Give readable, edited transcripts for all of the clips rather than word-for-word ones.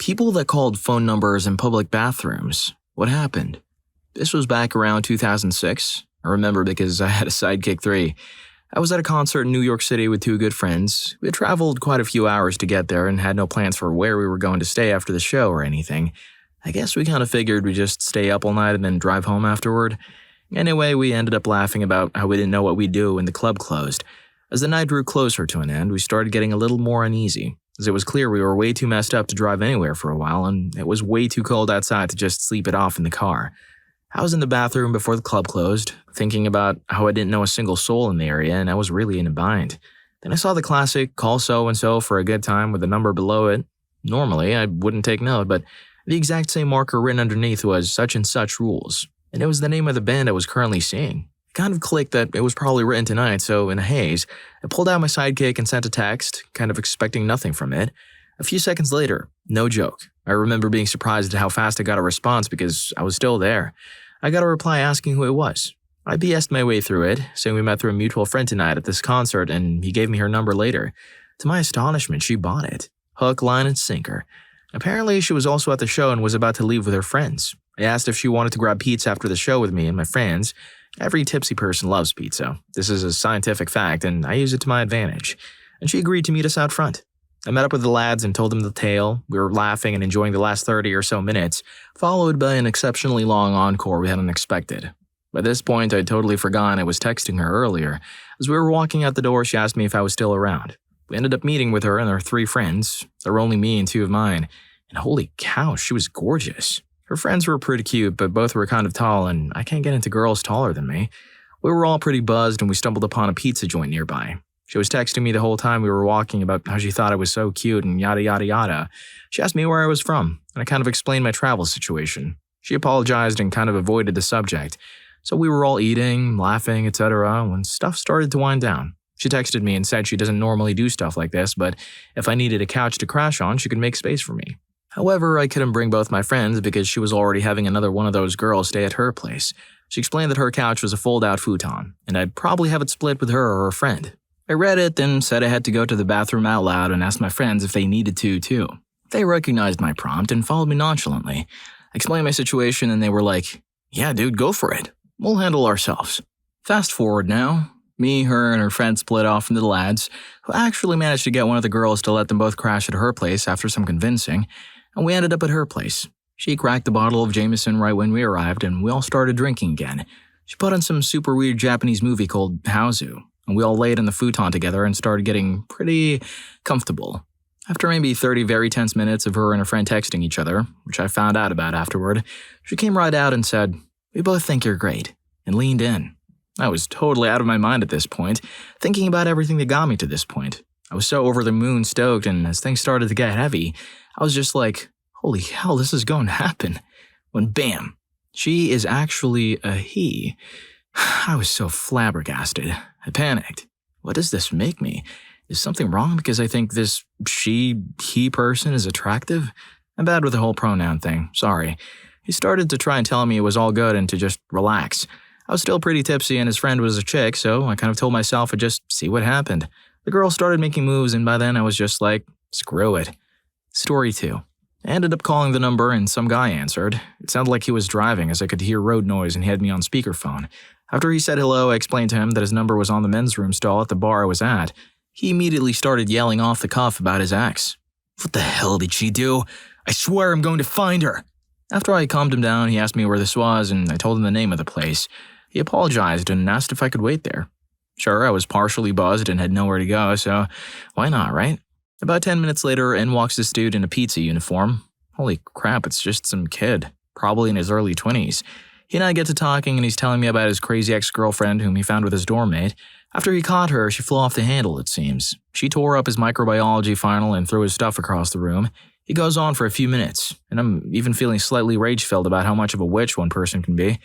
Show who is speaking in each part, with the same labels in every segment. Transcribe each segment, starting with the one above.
Speaker 1: People that called phone numbers in public bathrooms. What happened? This was back around 2006. I remember because I had a Sidekick 3. I was at a concert in New York City with two good friends. We had traveled quite a few hours to get there and had no plans for where we were going to stay after the show or anything. I guess we kind of figured we'd just stay up all night and then drive home afterward. Anyway, we ended up laughing about how we didn't know what we'd do when the club closed. As the night drew closer to an end, we started getting a little more uneasy, as it was clear we were way too messed up to drive anywhere for a while, and it was way too cold outside to just sleep it off in the car. I was in the bathroom before the club closed, thinking about how I didn't know a single soul in the area, and I was really in a bind. Then I saw the classic call so-and-so for a good time with a number below it. Normally, I wouldn't take note, but the exact same marker written underneath was such and such rules, and it was the name of the band I was currently seeing. It kind of clicked that it was probably written tonight, so in a haze, I pulled out my Sidekick and sent a text, kind of expecting nothing from it. A few seconds later, no joke, I remember being surprised at how fast I got a response because I was still there. I got a reply asking who it was. I BS'd my way through it, saying we met through a mutual friend tonight at this concert, and he gave me her number later. To my astonishment, she bought it. Hook, line, and sinker. Apparently, she was also at the show and was about to leave with her friends. I asked if she wanted to grab pizza after the show with me and my friends. Every tipsy person loves pizza. This is a scientific fact, and I use it to my advantage. And she agreed to meet us out front. I met up with the lads and told them the tale. We were laughing and enjoying the last 30 or so minutes, followed by an exceptionally long encore we hadn't expected. By this point, I'd totally forgotten I was texting her earlier. As we were walking out the door, she asked me if I was still around. We ended up meeting with her and her 3 friends. There were only me and 2 of mine. And holy cow, she was gorgeous. Her friends were pretty cute, but both were kind of tall, and I can't get into girls taller than me. We were all pretty buzzed, and we stumbled upon a pizza joint nearby. She was texting me the whole time we were walking about how she thought I was so cute and yada yada yada. She asked me where I was from, and I kind of explained my travel situation. She apologized and kind of avoided the subject. So we were all eating, laughing, etc. when stuff started to wind down. She texted me and said she doesn't normally do stuff like this, but if I needed a couch to crash on, she could make space for me. However, I couldn't bring both my friends because she was already having another one of those girls stay at her place. She explained that her couch was a fold-out futon, and I'd probably have it split with her or a friend. I read it, then said I had to go to the bathroom out loud and asked my friends if they needed to, too. They recognized my prompt and followed me nonchalantly. I explained my situation and they were like, "Yeah, dude, go for it. We'll handle ourselves." Fast forward now. Me, her, and her friend split off into the lads, who actually managed to get one of the girls to let them both crash at her place after some convincing, and we ended up at her place. She cracked a bottle of Jameson right when we arrived, and we all started drinking again. She put on some super weird Japanese movie called Haozu, and we all laid in the futon together and started getting pretty comfortable. After maybe 30 very tense minutes of her and her friend texting each other, which I found out about afterward, she came right out and said, "We both think you're great," and leaned in. I was totally out of my mind at this point, thinking about everything that got me to this point. I was so over the moon stoked, and as things started to get heavy, I was just like, holy hell, this is going to happen. When bam, she is actually a he. I was so flabbergasted. I panicked. What does this make me? Is something wrong because I think this he person is attractive? I'm bad with the whole pronoun thing, sorry. He started to try and tell me it was all good and to just relax. I was still pretty tipsy and his friend was a chick, so I kind of told myself I'd just see what happened. The girl started making moves and by then I was just like, screw it. Story 2. I ended up calling the number and some guy answered. It sounded like he was driving as I could hear road noise and he had me on speakerphone. After he said hello, I explained to him that his number was on the men's room stall at the bar I was at. He immediately started yelling off the cuff about his ex. What the hell did she do? I swear I'm going to find her. After I calmed him down, he asked me where this was and I told him the name of the place. He apologized and asked if I could wait there. Sure, I was partially buzzed and had nowhere to go, so why not, right? About 10 minutes later, in walks this dude in a pizza uniform. Holy crap, it's just some kid, probably in his early 20s. He and I get to talking and he's telling me about his crazy ex-girlfriend whom he found with his dorm mate. After he caught her, she flew off the handle, it seems. She tore up his microbiology final and threw his stuff across the room. He goes on for a few minutes, and I'm even feeling slightly rage-filled about how much of a witch one person can be.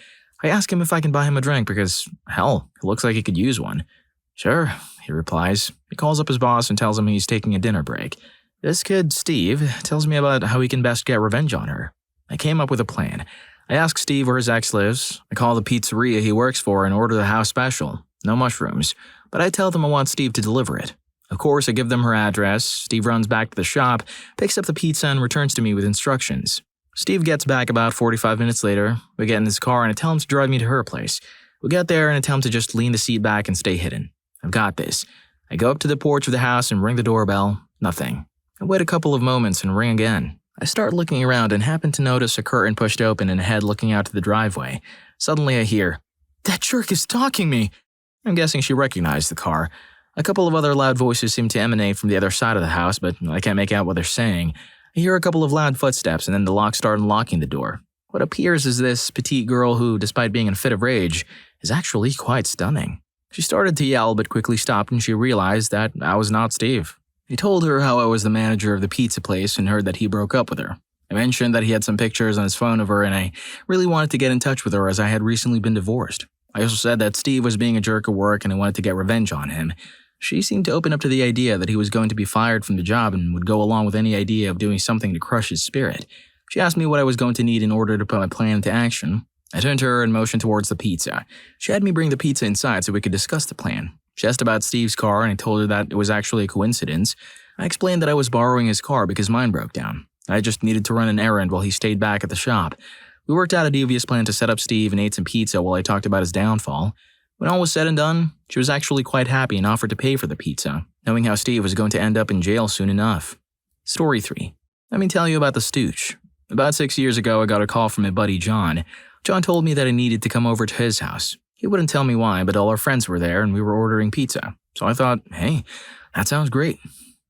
Speaker 1: I ask him if I can buy him a drink because, hell, it looks like he could use one. Sure, he replies. He calls up his boss and tells him he's taking a dinner break. This kid, Steve, tells me about how he can best get revenge on her. I came up with a plan. I ask Steve where his ex lives. I call the pizzeria he works for and order the house special. No mushrooms. But I tell them I want Steve to deliver it. Of course, I give them her address. Steve runs back to the shop, picks up the pizza, and returns to me with instructions. Steve gets back about 45 minutes later. We get in his car and I tell him to drive me to her place. We get there and I tell him to just lean the seat back and stay hidden. I've got this. I go up to the porch of the house and ring the doorbell. Nothing. I wait a couple of moments and ring again. I start looking around and happen to notice a curtain pushed open and a head looking out to the driveway. Suddenly I hear, "That jerk is stalking me!" I'm guessing she recognized the car. A couple of other loud voices seem to emanate from the other side of the house, but I can't make out what they're saying. I hear a couple of loud footsteps and then the lock start unlocking the door. What appears is this petite girl who, despite being in a fit of rage, is actually quite stunning. She started to yell but quickly stopped and she realized that I was not Steve. I told her how I was the manager of the pizza place and heard that he broke up with her. I mentioned that he had some pictures on his phone of her and I really wanted to get in touch with her as I had recently been divorced. I also said that Steve was being a jerk at work and I wanted to get revenge on him. She seemed to open up to the idea that he was going to be fired from the job and would go along with any idea of doing something to crush his spirit. She asked me what I was going to need in order to put my plan into action. I turned to her and motioned towards the pizza. She had me bring the pizza inside so we could discuss the plan. She asked about Steve's car and I told her that it was actually a coincidence. I explained that I was borrowing his car because mine broke down. I just needed to run an errand while he stayed back at the shop. We worked out a devious plan to set up Steve and ate some pizza while I talked about his downfall. When all was said and done, she was actually quite happy and offered to pay for the pizza, knowing how Steve was going to end up in jail soon enough. Story 3. Let me tell you about the Stooch. About 6 years ago, I got a call from my buddy John. John told me that I needed to come over to his house. He wouldn't tell me why, but all our friends were there and we were ordering pizza. So I thought, hey, that sounds great.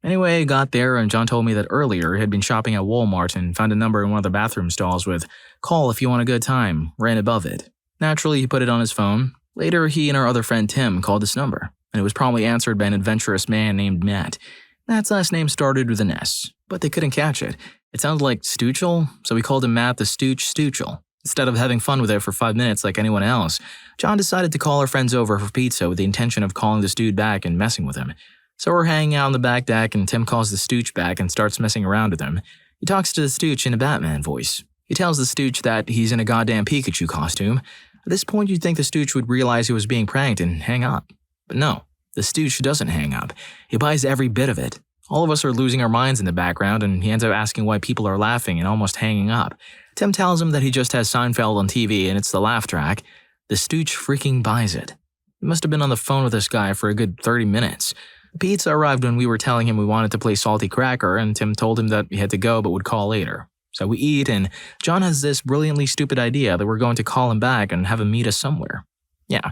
Speaker 1: Anyway, I got there and John told me that earlier he had been shopping at Walmart and found a number in one of the bathroom stalls with, "Call if you want a good time," right above it. Naturally, he put it on his phone. Later, he and our other friend Tim called this number, and it was promptly answered by an adventurous man named Matt. Matt's last name started with an S, but they couldn't catch it. It sounded like Stoochel, so we called him Matt the Stooch Stoochel. Instead of having fun with it for 5 minutes like anyone else, John decided to call our friends over for pizza with the intention of calling this dude back and messing with him. So we're hanging out on the back deck and Tim calls the Stooch back and starts messing around with him. He talks to the Stooch in a Batman voice. He tells the Stooch that he's in a goddamn Pikachu costume. At this point, you'd think the Stooch would realize he was being pranked and hang up. But no, the Stooch doesn't hang up. He buys every bit of it. All of us are losing our minds in the background, and he ends up asking why people are laughing and almost hanging up. Tim tells him that he just has Seinfeld on TV and it's the laugh track. The Stooch freaking buys it. He must have been on the phone with this guy for a good 30 minutes. The pizza arrived when we were telling him we wanted to play Salty Cracker, and Tim told him that he had to go but would call later. So we eat, and John has this brilliantly stupid idea that we're going to call him back and have him meet us somewhere. Yeah,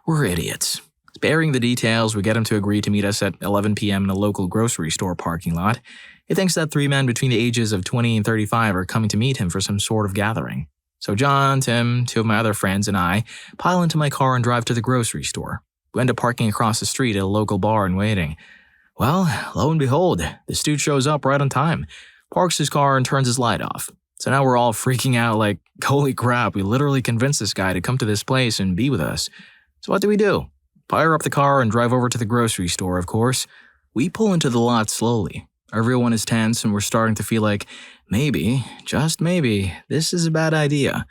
Speaker 1: we're idiots. Sparing the details, we get him to agree to meet us at 11 p.m. in a local grocery store parking lot. He thinks that 3 men between the ages of 20 and 35 are coming to meet him for some sort of gathering. So John, Tim, 2 of my other friends, and I pile into my car and drive to the grocery store. We end up parking across the street at a local bar and waiting. Well, lo and behold, this dude shows up right on time, parks his car and turns his light off. So now we're all freaking out like, holy crap, we literally convinced this guy to come to this place and be with us. So what do? Fire up the car and drive over to the grocery store, of course. We pull into the lot slowly. Everyone is tense and we're starting to feel like, maybe, just maybe, this is a bad idea.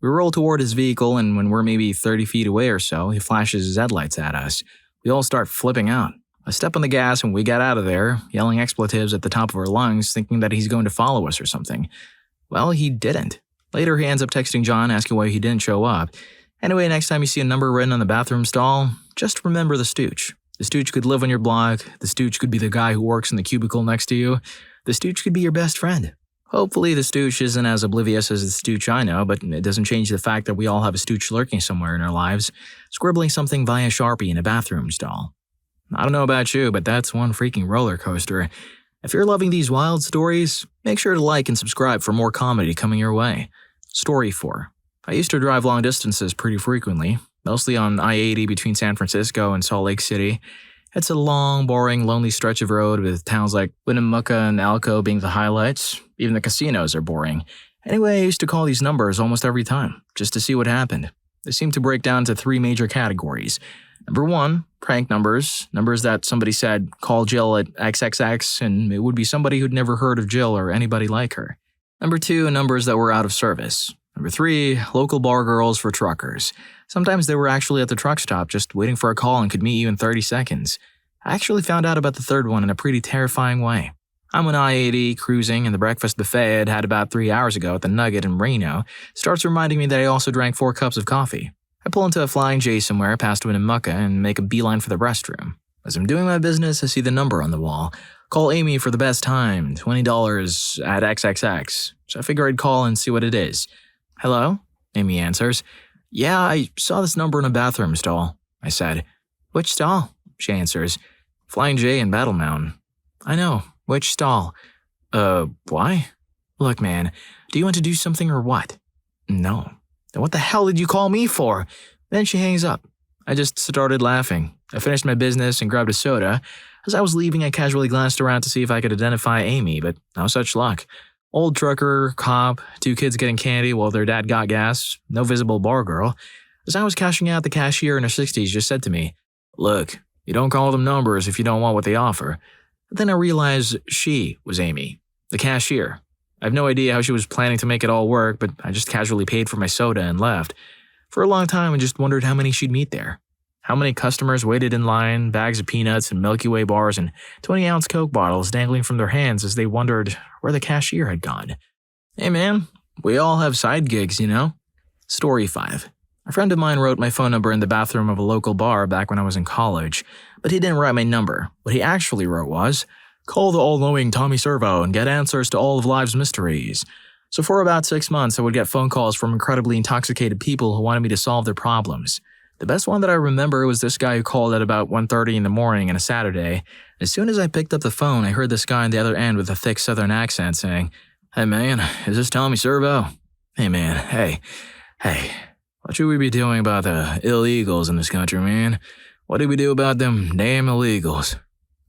Speaker 1: We roll toward his vehicle and when we're maybe 30 feet away or so, he flashes his headlights at us. We all start flipping out. I step on the gas and we get out of there, yelling expletives at the top of our lungs, thinking that he's going to follow us or something. Well, he didn't. Later, he ends up texting John asking why he didn't show up. Anyway, next time you see a number written on the bathroom stall, just remember the Stooch. The Stooch could live on your block. The Stooch could be the guy who works in the cubicle next to you. The Stooch could be your best friend. Hopefully, the Stooch isn't as oblivious as the Stooch I know, but it doesn't change the fact that we all have a Stooch lurking somewhere in our lives, scribbling something via Sharpie in a bathroom stall. I don't know about you, but that's one freaking roller coaster. If you're loving these wild stories, make sure to like and subscribe for more comedy coming your way. Story 4. I used to drive long distances pretty frequently, mostly on I-80 between San Francisco and Salt Lake City. It's a long, boring, lonely stretch of road with towns like Winnemucca and Elko being the highlights. Even the casinos are boring. Anyway, I used to call these numbers almost every time, just to see what happened. They seem to break down to 3 major categories. Number 1, prank numbers that somebody said, call Jill at XXX, and it would be somebody who'd never heard of Jill or anybody like her. Number 2, numbers that were out of service. Number 3, local bar girls for truckers. Sometimes they were actually at the truck stop just waiting for a call and could meet you in 30 seconds. I actually found out about the third one in a pretty terrifying way. I'm on I-80 cruising, and the breakfast buffet I'd had about 3 hours ago at the Nugget in Reno starts reminding me that I also drank 4 cups of coffee. I pull into a Flying J somewhere past Winnemucca and make a beeline for the restroom. As I'm doing my business, I see the number on the wall. Call Amy for the best time, $20 at XXX. So I figure I'd call and see what it is. Hello? Amy answers. Yeah, I saw this number in a bathroom stall, I said. Which stall? She answers. Flying J in Battle Mountain. I know. Which stall? Why? Look, man, do you want to do something or what? No. Then what the hell did you call me for? Then she hangs up. I just started laughing. I finished my business and grabbed a soda. As I was leaving, I casually glanced around to see if I could identify Amy, but no such luck. Old trucker, cop, 2 kids getting candy while their dad got gas, no visible bar girl. As I was cashing out, the cashier in her 60s just said to me, Look, you don't call them numbers if you don't want what they offer. Then I realized she was Amy, the cashier. I have no idea how she was planning to make it all work, but I just casually paid for my soda and left. For a long time, I just wondered how many she'd meet there. How many customers waited in line, bags of peanuts and Milky Way bars and 20-ounce Coke bottles dangling from their hands as they wondered where the cashier had gone. Hey man, we all have side gigs, you know? Story 5. A friend of mine wrote my phone number in the bathroom of a local bar back when I was in college, but he didn't write my number. What he actually wrote was, Call the all-knowing Tommy Servo and get answers to all of life's mysteries. So for about 6 months, I would get phone calls from incredibly intoxicated people who wanted me to solve their problems. The best one that I remember was this guy who called at about 1:30 in the morning on a Saturday. As soon as I picked up the phone, I heard this guy on the other end with a thick southern accent saying, Hey man, is this Tommy Servo? Hey man, hey. What should we be doing about the illegals in this country, man? What do we do about them damn illegals?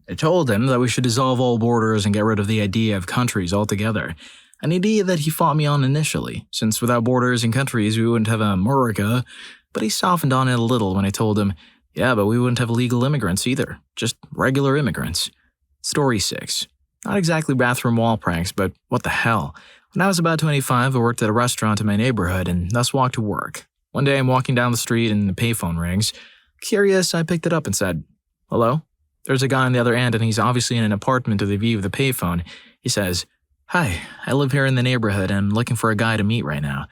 Speaker 1: I told him that we should dissolve all borders and get rid of the idea of countries altogether. An idea that he fought me on initially, since without borders and countries we wouldn't have America. But he softened on it a little when I told him, yeah, but we wouldn't have illegal immigrants either, just regular immigrants. Story 6. Not exactly bathroom wall pranks, but what the hell. When I was about 25, I worked at a restaurant in my neighborhood and thus walked to work. One day I'm walking down the street and the payphone rings. Curious, I picked it up and said, Hello? There's a guy on the other end and he's obviously in an apartment with a view of the payphone. He says, Hi, I live here in the neighborhood and I'm looking for a guy to meet right now.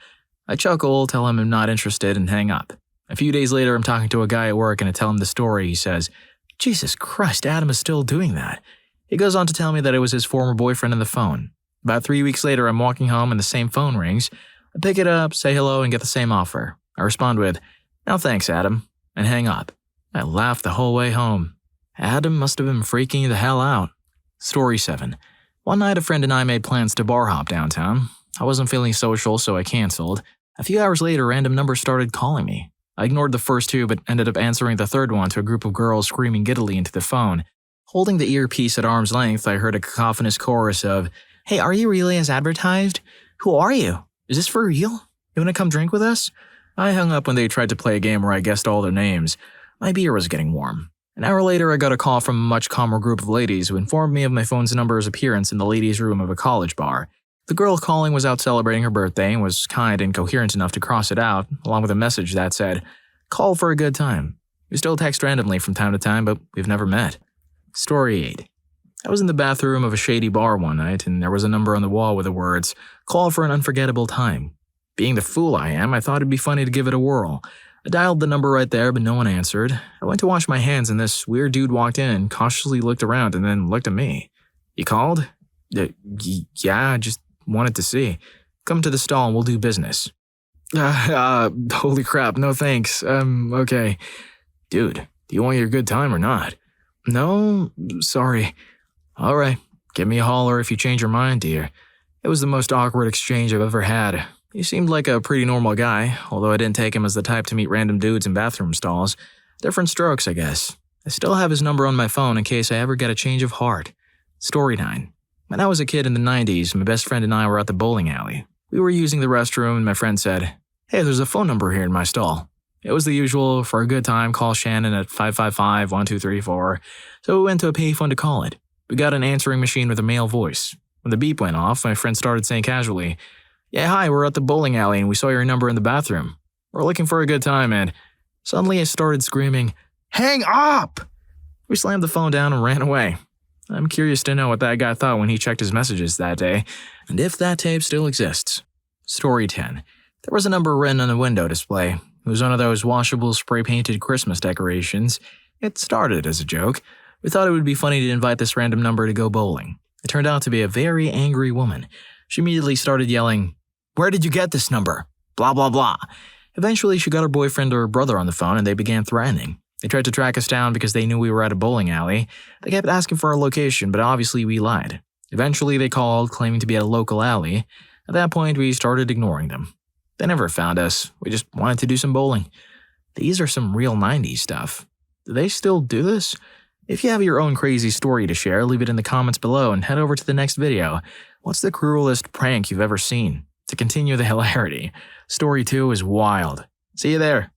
Speaker 1: I chuckle, tell him I'm not interested, and hang up. A few days later, I'm talking to a guy at work and I tell him the story. He says, Jesus Christ, Adam is still doing that. He goes on to tell me that it was his former boyfriend on the phone. About 3 weeks later, I'm walking home and the same phone rings. I pick it up, say hello, and get the same offer. I respond with, No thanks, Adam, and hang up. I laughed the whole way home. Adam must have been freaking the hell out. Story 7. One night, a friend and I made plans to bar hop downtown. I wasn't feeling social, so I canceled. A few hours later, random numbers started calling me. I ignored the first 2, but ended up answering the third one to a group of girls screaming giddily into the phone. Holding the earpiece at arm's length, I heard a cacophonous chorus of, Hey, are you really as advertised? Who are you? Is this for real? You want to come drink with us? I hung up when they tried to play a game where I guessed all their names. My beer was getting warm. An hour later, I got a call from a much calmer group of ladies who informed me of my phone's number's appearance in the ladies' room of a college bar. The girl calling was out celebrating her birthday and was kind and coherent enough to cross it out, along with a message that said, Call for a good time. We still text randomly from time to time, but we've never met. Story 8. I was in the bathroom of a shady bar one night, and there was a number on the wall with the words, Call for an unforgettable time. Being the fool I am, I thought it'd be funny to give it a whirl. I dialed the number right there, but no one answered. I went to wash my hands, and this weird dude walked in and cautiously looked around and then looked at me. You called? Yeah, I just wanted to see. Come to the stall and we'll do business. Holy crap, no thanks. Okay. Dude, do you want your good time or not? No, sorry. All right, give me a holler if you change your mind, dear. It was the most awkward exchange I've ever had. He seemed like a pretty normal guy, although I didn't take him as the type to meet random dudes in bathroom stalls. Different strokes, I guess. I still have his number on my phone in case I ever get a change of heart. Story 9. When I was a kid in the 90s, my best friend and I were at the bowling alley. We were using the restroom and my friend said, Hey, there's a phone number here in my stall. It was the usual, for a good time, call Shannon at 555-1234, so we went to a payphone to call it. We got an answering machine with a male voice. When the beep went off, my friend started saying casually, Yeah, hi, we're at the bowling alley and we saw your number in the bathroom. We're looking for a good time, and suddenly I started screaming, Hang up! We slammed the phone down and ran away. I'm curious to know what that guy thought when he checked his messages that day, and if that tape still exists. Story 10. There was a number written on the window display. It was one of those washable spray-painted Christmas decorations. It started as a joke. We thought it would be funny to invite this random number to go bowling. It turned out to be a very angry woman. She immediately started yelling, "Where did you get this number? Blah, blah, blah." Eventually, she got her boyfriend or brother on the phone and they began threatening. They tried to track us down because they knew we were at a bowling alley. They kept asking for our location, but obviously we lied. Eventually, they called, claiming to be at a local alley. At that point, we started ignoring them. They never found us. We just wanted to do some bowling. These are some real 90s stuff. Do they still do this? If you have your own crazy story to share, leave it in the comments below and head over to the next video. What's the cruelest prank you've ever seen? To continue the hilarity, Story 2 is wild. See you there.